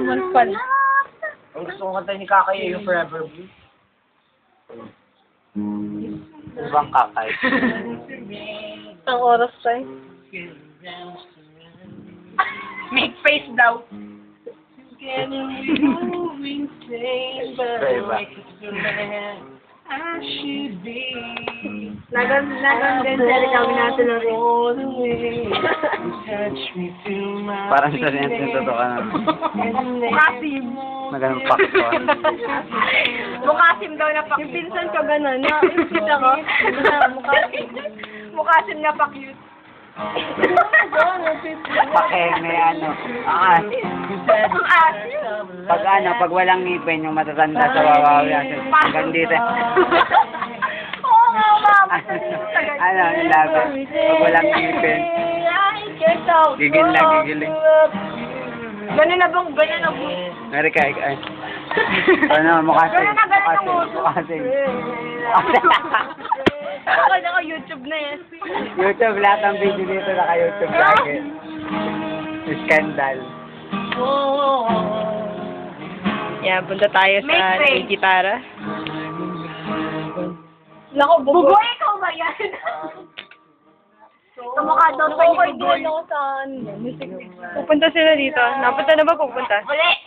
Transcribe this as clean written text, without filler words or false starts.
Sumalpal. Ang gusto kong kanta ni Kakay yung Forever Blue. Ibang Kakay. Ang oras tayo. Make face daw. Nagan din sa kami natin na rin. Parang sa rin yung totoo ka na. Mukasim. Magalang pakto. Mukasim daw na pak. Yung pinsan ko gano'n. Yung kita ko. Mukasim. Mukasim na pak-cute. Pakeme, ano. Ang asim. Pag walang ngipin, yung matatanda sa wawaw yan. Hanggang dito. Oo nga, mama. Ano, labi. Pag walang ngipin. Gigil na, gigiling. Ganun na bang, ganun na bang. Narika, ay. Ano, mukasin. Ganun na ganun ang uso. Mukasin. Ako na ko YouTube na yan. YouTube, lahat ng video dito naka-YouTube lagi. Scandal. Yan, punta tayo sa gitara. Lako, bugoy ikaw ba yan? Kamukha daw sa Bugoy ako saan. Pupunta sila dito. Napunta na ba pupunta? Uli!